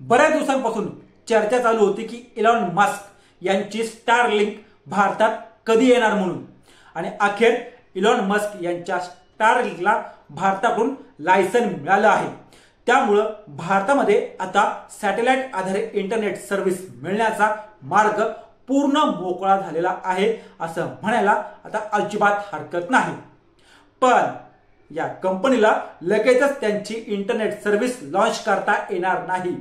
बऱ्याच दिवसांपासून चर्चा चालू होती की इलॉन मस्क यांची स्टारलिंक भारतात कधी येणार म्हणून, आणि अखेर इलॉन मस्क यांच्या स्टारलिंकला भारताकडून लायसन मिळालं आहे। त्यामुळे भारतामध्ये आता सॅटेलाइट आधारित इंटरनेट सर्व्हिस मिळण्याचा मार्ग पूर्ण मोकळा झालेला आहे असं म्हणायला आता अजिबात हरकत नाही। पण या कंपनीला लगेचच त्यांची इंटरनेट सर्व्हिस लॉन्च करता येणार नाही।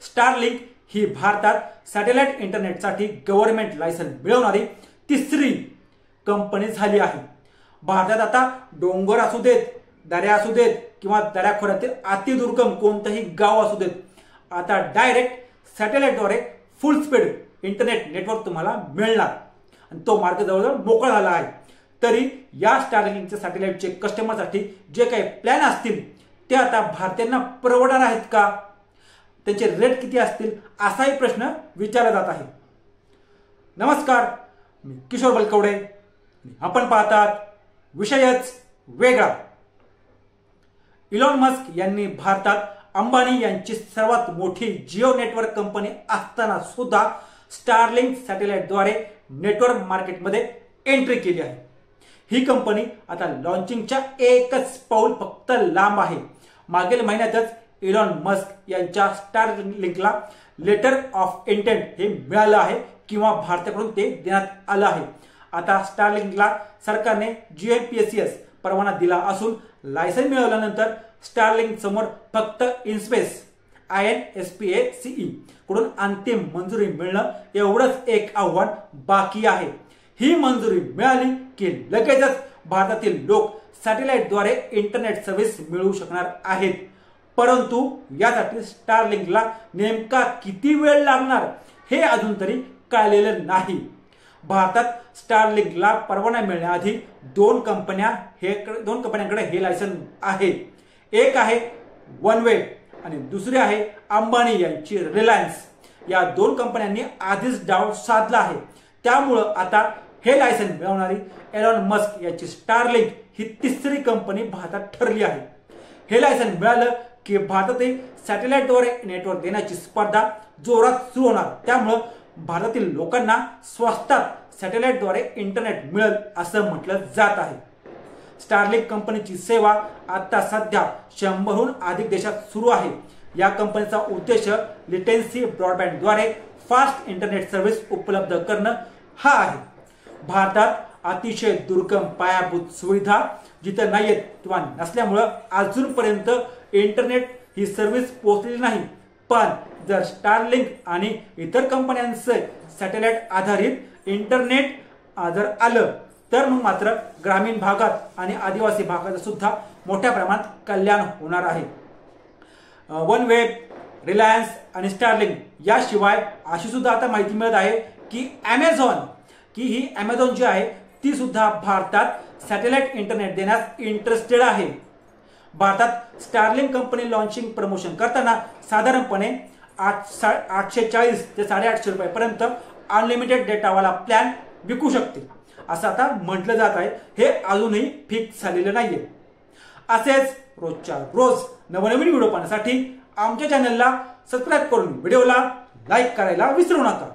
स्टारलिंक ही भारतात सॅटेलाइट इंटरनेटसाठी गव्हर्नमेंट लायसन मिळवणारी तिसरी कंपनी झाली आहे। भारतात आता डोंगर असू देत, दऱ्या असू देत किंवा दऱ्याखोऱ्यातील अतिदुर्गम कोणतंही गाव असू देत, आता डायरेक्ट सॅटेलाइटद्वारे फुल स्पीड इंटरनेट नेटवर्क तुम्हाला मिळणार आणि तो मार्ग जवळजवळ मोकळा झाला आहे। तरी या स्टारलिंकच्या सॅटेलाइटचे कस्टमरसाठी जे काही प्लॅन असतील ते आता भारतीयांना परवडणार आहेत का, त्यांचे रेट किती असतील असाही प्रश्न विचारला जात आहे। नमस्कार, मी किशोर बलकवडे, आपण पाहतात विषयच वेगळा। इलॉन मस्क यांनी भारतात अंबानी यांची सर्वात मोठी जिओ नेटवर्क कंपनी असताना सुद्धा स्टारलिंक सॅटेलाइटद्वारे नेटवर्क मार्केटमध्ये एंट्री केली आहे। ही कंपनी आता लॉन्चिंगच्या एकच पाऊल फक्त लांब आहे। मागील महिन्यातच इलॉन मस्क यांच्या स्टारलिंकला लेटर ऑफ इंटेंट हे मिळालं आहे किंवा भारताकडून ते देण्यात आलं आहे। आता स्टारलिंकला सरकारने GNPSS परवाना दिला असून लायसन मिळवल्यानंतर स्टारलिंक समोर फक्त इनस्पेस INSPACE कडून अंतिम मंजुरी मिळणं एवढंच एक आव्हान बाकी आहे। ही मंजुरी मिळाली की लगेचच भारतातील लोक सॅटेलाइटद्वारे इंटरनेट सर्व्हिस मिळवू शकणार आहेत। परंतु यासाठी स्टारलिंकला नेमका किती वेळ लागणार हे अजून तरी कळलेलं नाही। भारतात स्टारलिंकला परवाना मिळण्याआधी दोन कंपन्यांकडे हे लायसन आहे। एक आहे वनवेब आणि दुसरी आहे अंबानी यांची रिलायन्स। या दोन कंपन्यांनी आधीच डाव साधला आहे। त्यामुळे आता हे लायसन मिळवणारी इलॉन मस्क यांची स्टारलिंक ही तिसरी कंपनी भारतात ठरली आहे। हे लायसन मिळालं की भारतातील सॅटेलाइटद्वारे नेटवर्क देण्याची स्पर्धा जोरात सुरू होणार। त्यामुळे भारतातील लोकांना स्वस्तात सॅटेलाइटद्वारे इंटरनेट मिळेल असं म्हटलं जात आहे। स्टारलिंक कंपनीची सेवा आता सध्या 100हून अधिक देशात सुरू आहे। या कंपनीचा उद्देश लेटेन्सी ब्रॉडबँडद्वारे फास्ट इंटरनेट सर्व्हिस उपलब्ध करणं हा आहे। भारतात अतिशय दुर्गम पायाभूत सुविधा जिथे नाहीत किंवा नसल्यामुळे अजूनपर्यंत इंटरनेट ही सर्व्हिस पोहोचलेली नाही। पण जर स्टारलिंक आणि इतर कंपन्यांचे सॅटेलाइट आधारित इंटरनेट जर आलं तर मग मात्र ग्रामीण भागात आणि आदिवासी भागात सुद्धा मोठ्या प्रमाणात कल्याण होणार आहे। वनवेब, रिलायन्स आणि स्टारलिंक याशिवाय अशी सुद्धा आता माहिती मिळत आहे की अमेझॉन जी आहे ती सुद्धा भारतात सॅटेलाइट इंटरनेट देण्यास इंटरेस्टेड आहे। भारतात स्टारलिंक कंपनी लॉन्चिंग प्रमोशन करताना साधारणपणे 840 ते 850 रुपयापर्यंत अनलिमिटेड डेटावाला प्लॅन विकू शकते असं आता म्हटलं जात आहे। हे अजूनही फिक्स झालेलं नाहीये। असेच रोजच्या रोज नवनवीन व्हिडिओ पाहण्यासाठी आमच्या चॅनलला सबस्क्राईब करून व्हिडिओला लाईक करायला विसरू नका।